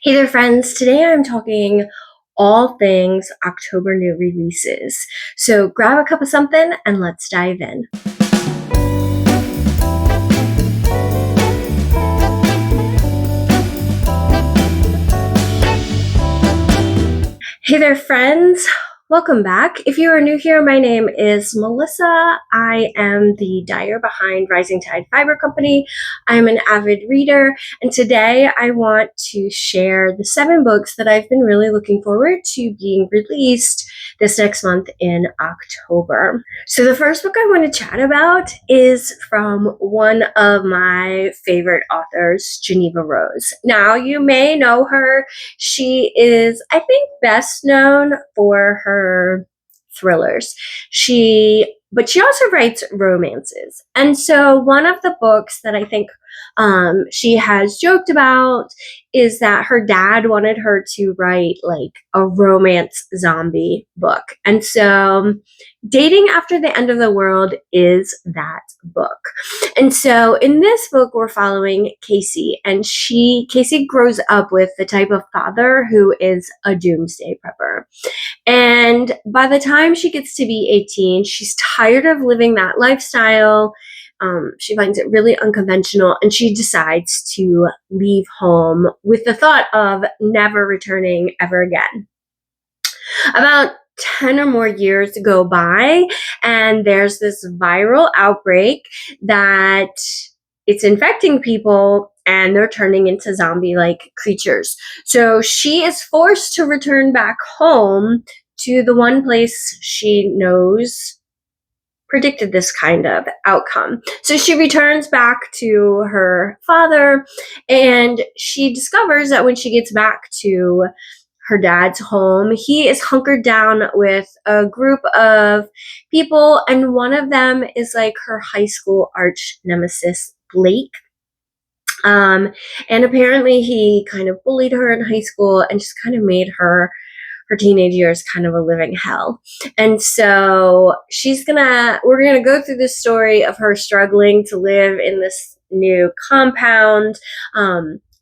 Hey there, friends. Today I'm talking all things October new releases. So grab a cup of something and let's dive in. Hey there, friends. Welcome back. If you are new here, my name is Melissa. I am the dyer behind Rising Tide Fiber Company. I'm an avid reader, and today I want to share the 7 books that I've been really looking forward to being released this next month in October. So the first book I want to chat about is from one of my favorite authors, Geneva Rose. Now, you may know her. She is, I think, best known for her thrillers. But she also writes romances. And so one of the books that I think she has joked about is that her dad wanted her to write like a romance zombie book. And so Dating After the End of the World is that book. And so in this book, we're following Casey, and Casey grows up with the type of father who is a doomsday prepper. And by the time she gets to be 18, she's tired of living that lifestyle. She finds it really unconventional, and she decides to leave home with the thought of never returning ever again. About 10 or more years go by, and there's this viral outbreak that it's infecting people and they're turning into zombie-like creatures. So she is forced to return back home to the one place she knows predicted this kind of outcome. So she returns back to her father, and she discovers that when she gets back to her dad's home, he is hunkered down with a group of people, and one of them is like her high school arch nemesis, Blake. And apparently he kind of bullied her in high school and just kind of made her teenage years kind of a living hell. And so we're gonna go through this story of her struggling to live in this new compound.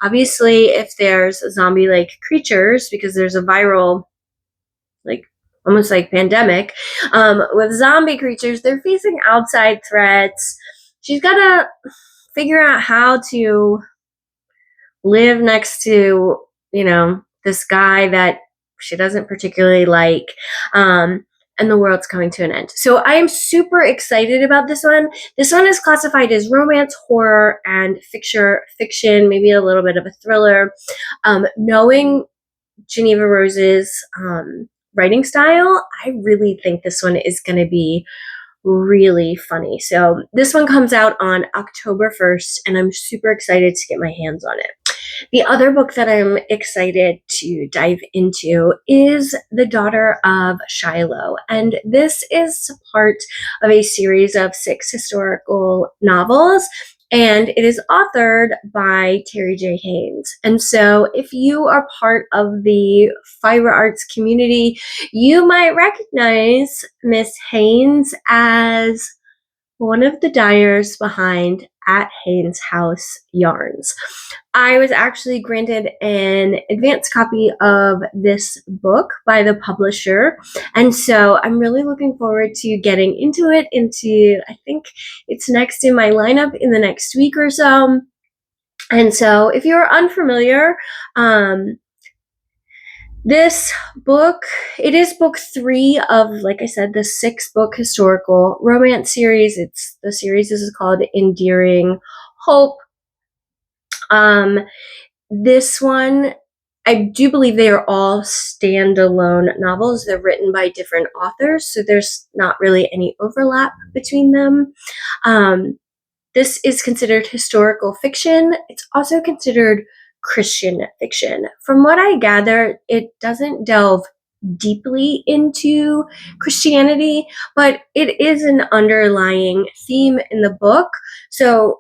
Obviously, if there's zombie-like creatures, because there's a viral, like almost like pandemic, with zombie creatures, they're facing outside threats. She's gotta figure out how to live next to, this guy that she doesn't particularly like, and the world's coming to an end. So I am super excited about this one. This one is classified as romance, horror, and fiction, maybe a little bit of a thriller. Knowing Geneva Rose's writing style, I really think this one is going to be really funny. So this one comes out on October 1st, and I'm super excited to get my hands on it. The other book that I'm excited to dive into is The Daughter of Shiloh, and this is part of a series of 6 historical novels, and it is authored by Terry J. Haynes. And so if you are part of the fiber arts community, you might recognize Miss Haynes as one of the dyers behind At Haynes House Yarns. I was actually granted an advance copy of this book by the publisher, and so I'm really looking forward to getting into it. I think it's next in my lineup in the next week or so. And so if you're unfamiliar, this book, it is book 3 of, like I said, the 6-book historical romance series. The series is called Endearing Hope. This one, I do believe they are all standalone novels. They're written by different authors, so there's not really any overlap between them. This is considered historical fiction. It's also considered Christian fiction. From what I gather, it doesn't delve deeply into Christianity, but it is an underlying theme in the book. So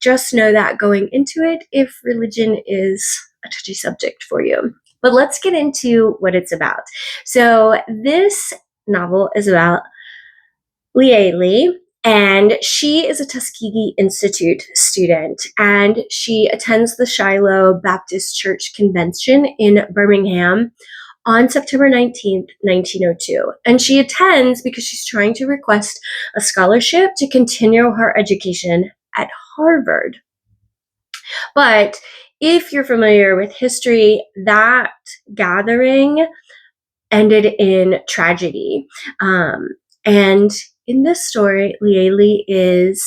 just know that going into it, if religion is a touchy subject for you. But let's get into what it's about. So this novel is about Lieli, And she is a Tuskegee Institute student, and she attends the Shiloh Baptist Church Convention in Birmingham on September 19th, 1902. And she attends because she's trying to request a scholarship to continue her education at Harvard. But if you're familiar with history, that gathering ended in tragedy. And in this story, Lieli is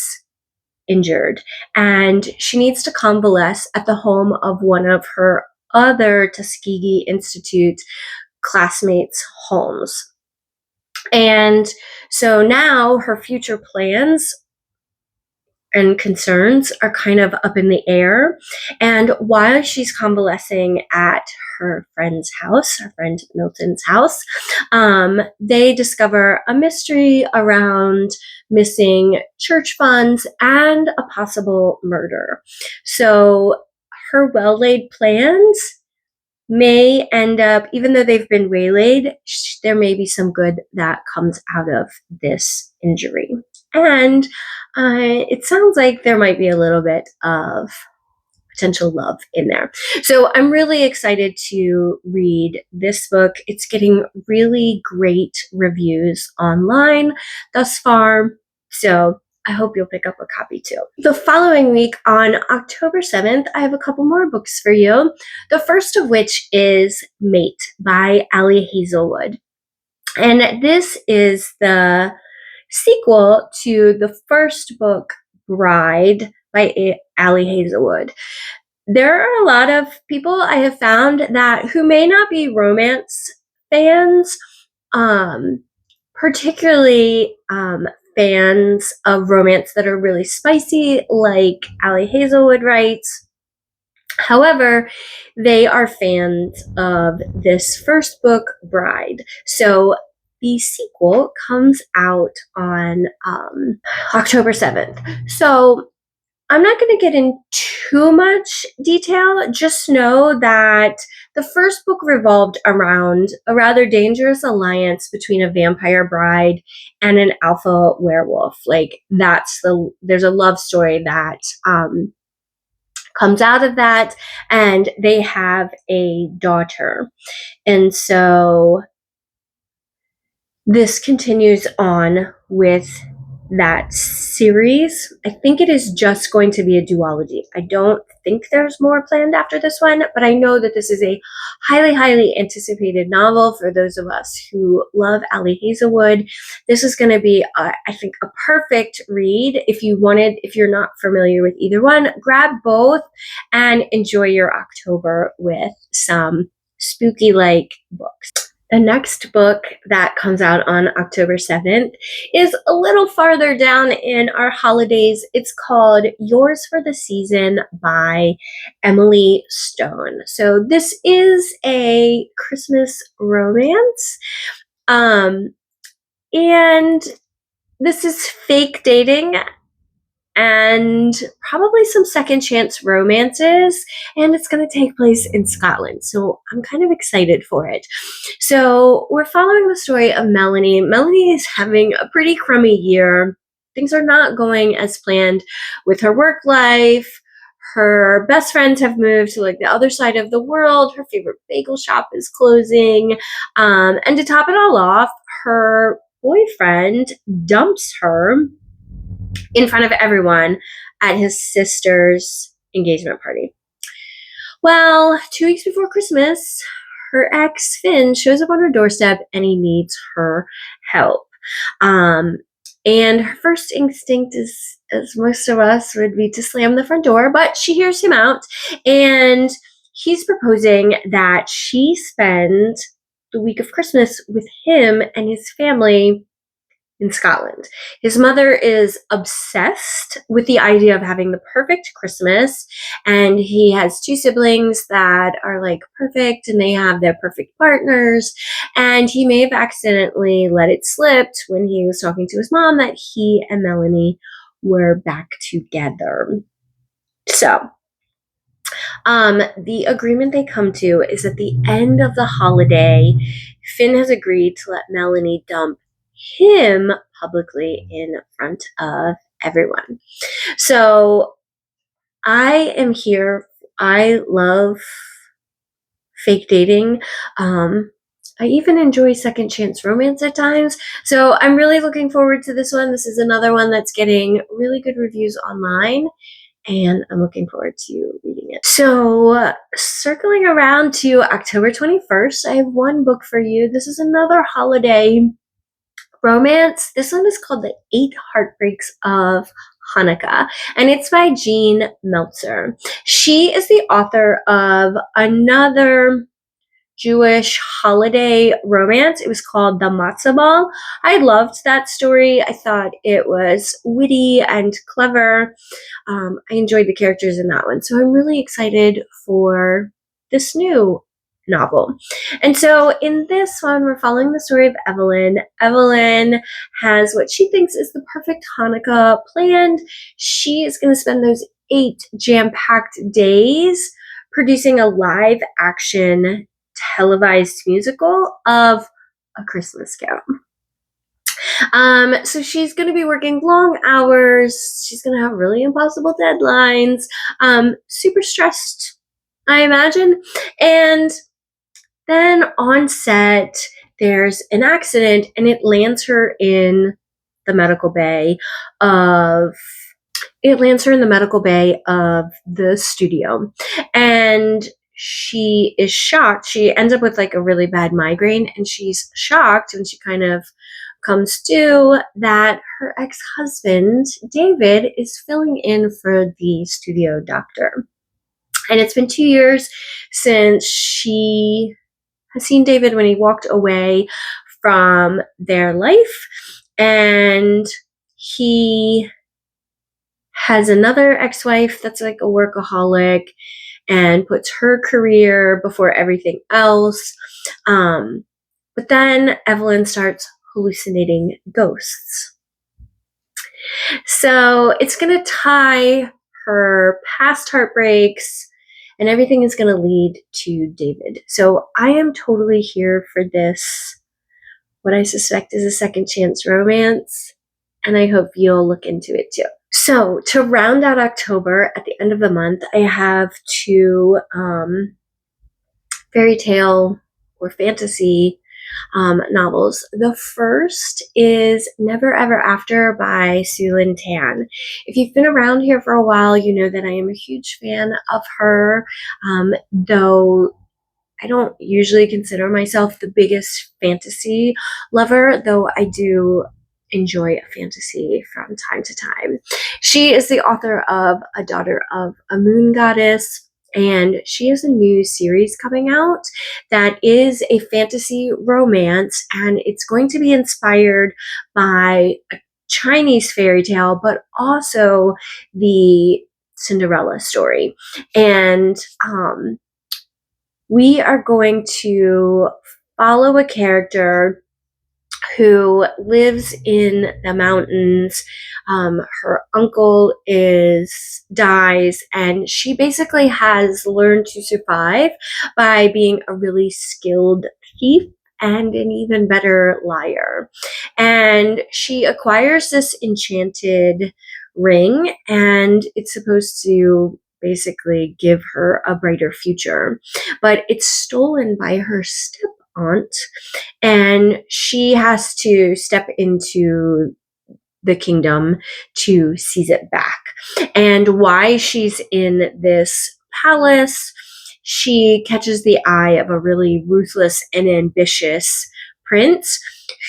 injured and she needs to convalesce at the home of one of her other Tuskegee Institute classmates' homes. And so now her future plans and concerns are kind of up in the air. And while she's convalescing at her friend's house, her friend Milton's house, they discover a mystery around missing church funds and a possible murder. So her well-laid plans may end up, even though they've been waylaid, there may be some good that comes out of this injury. And it sounds like there might be a little bit of potential love in there. So I'm really excited to read this book. It's getting really great reviews online thus far. So I hope you'll pick up a copy too. The following week on October 7th, I have a couple more books for you. The first of which is Mate by Ali Hazelwood. And this is the sequel to the first book, Bride by Ali Hazelwood. There are a lot of people I have found that who may not be romance fans, particularly fans of romance that are really spicy, like Ali Hazelwood writes. However, they are fans of this first book, Bride. So the sequel comes out on October 7th. So I'm not going to get in too much detail. Just know that the first book revolved around a rather dangerous alliance between a vampire bride and an alpha werewolf. Like there's a love story that comes out of that, and they have a daughter. And so this continues on with that series. I think it is just going to be a duology. I don't think there's more planned after this one, but I know that this is a highly, highly anticipated novel for those of us who love Ali Hazelwood. This is going to be, I think, a perfect read. If you're not familiar with either one, grab both and enjoy your October with some spooky-like books. The next book that comes out on October 7th is a little farther down in our holidays. It's called Yours for the Season by Emily Stone. So this is a Christmas romance. And this is fake dating and probably some second chance romances, and it's going to take place in Scotland. So I'm kind of excited for it. So we're following the story of Melanie. Melanie is having a pretty crummy year. Things are not going as planned with her work life. Her best friends have moved to like the other side of the world. Her favorite bagel shop is closing. And to top it all off, her boyfriend dumps her in front of everyone at his sister's engagement party. Well, 2 weeks before Christmas, her ex, Finn, shows up on her doorstep and he needs her help. And her first instinct is, as most of us, would be to slam the front door, but she hears him out and he's proposing that she spend the week of Christmas with him and his family in Scotland. His mother is obsessed with the idea of having the perfect Christmas, and he has two siblings that are like perfect and they have their perfect partners, and he may have accidentally let it slip when he was talking to his mom that he and Melanie were back together. So the agreement they come to is at the end of the holiday, Finn has agreed to let Melanie dump him publicly in front of everyone. So I am here. I love fake dating. I even enjoy second chance romance at times. So I'm really looking forward to this one. This is another one that's getting really good reviews online, and I'm looking forward to reading it. So, circling around to October 21st, I have one book for you. This is another holiday romance. This one is called The Eight Heartbreaks of Hanukkah, and it's by Jean Meltzer. She is the author of another Jewish holiday romance. It was called The Matzah Ball. I loved that story. I thought it was witty and clever. I enjoyed the characters in that one. So I'm really excited for this new novel. And so in this one, we're following the story of Evelyn. Evelyn has what she thinks is the perfect Hanukkah planned. She is going to spend those 8 jam-packed days producing a live action televised musical of A Christmas Carol. So she's going to be working long hours. She's going to have really impossible deadlines. Super stressed, I imagine. And then on set, there's an accident, and it lands her in the medical bay of the studio. And she is shocked. She ends up with like a really bad migraine, and she's shocked, and she kind of comes to that her ex-husband, David, is filling in for the studio doctor. And it's been 2 years since she has seen David when he walked away from their life. And he has another ex-wife that's like a workaholic and puts her career before everything else. But then Evelyn starts hallucinating ghosts. So it's going to tie her past heartbreaks, and everything is going to lead to David. So I am totally here for this, what I suspect is a second chance romance, and I hope you'll look into it too. So to round out October, at the end of the month, I have 2 fairy tale or fantasy novels. The first is Never Ever After by Sue Lynn Tan. If you've been around here for a while, you know that I am a huge fan of her, though I don't usually consider myself the biggest fantasy lover, though I do enjoy a fantasy from time to time. She is the author of A Daughter of a Moon Goddess, and she has a new series coming out that is a fantasy romance, and it's going to be inspired by a Chinese fairy tale, but also the Cinderella story. And we are going to follow a character who lives in the mountains. Her uncle dies, and she basically has learned to survive by being a really skilled thief and an even better liar. And she acquires this enchanted ring, and it's supposed to basically give her a brighter future. But it's stolen by her step aunt, and she has to step into the kingdom to seize it back. And why she's in this palace, she catches the eye of a really ruthless and ambitious prince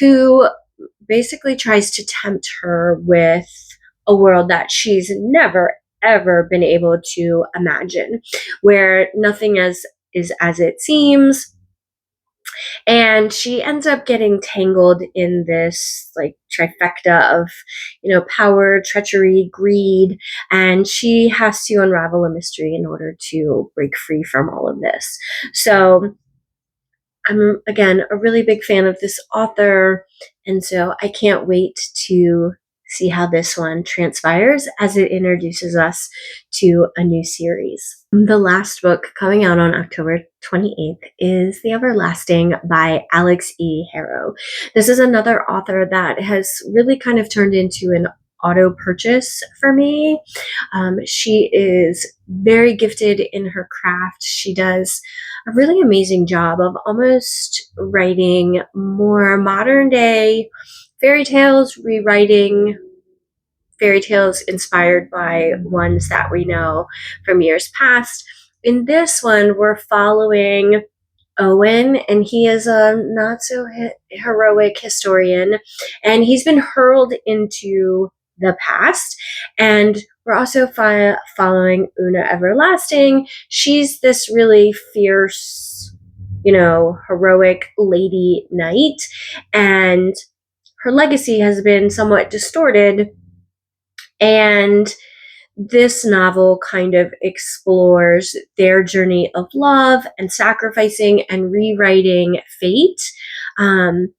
who basically tries to tempt her with a world that she's never ever been able to imagine, where nothing is as it seems. And she ends up getting tangled in this like trifecta of, power, treachery, greed, and she has to unravel a mystery in order to break free from all of this. So I'm, again, a really big fan of this author, and so I can't wait to see how this one transpires as it introduces us to a new series. The last book coming out on October 28th is The Everlasting by Alex E. Harrow. This is another author that has really kind of turned into an auto purchase for me. She is very gifted in her craft. She does a really amazing job of almost writing more modern day fairy tales, rewriting fairy tales inspired by ones that we know from years past. In this one, we're following Owen, and he is a not so heroic historian, and he's been hurled into the past. And we're also following Una Everlasting. She's this really fierce, heroic lady knight, and her legacy has been somewhat distorted, and this novel kind of explores their journey of love and sacrificing and rewriting fate. Um,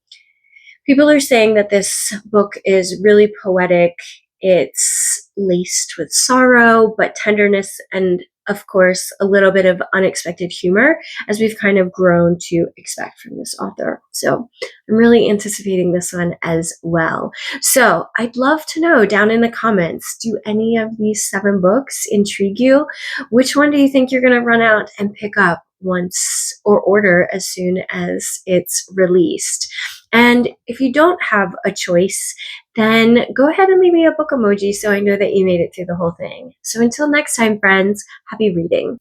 People are saying that this book is really poetic. It's laced with sorrow, but tenderness, and of course, a little bit of unexpected humor, as we've kind of grown to expect from this author. So I'm really anticipating this one as well. So I'd love to know down in the comments, do any of these 7 books intrigue you? Which one do you think you're going to run out and pick up once, or order as soon as it's released? And if you don't have a choice, then go ahead and leave me a book emoji so I know that you made it through the whole thing. So until next time, friends, happy reading.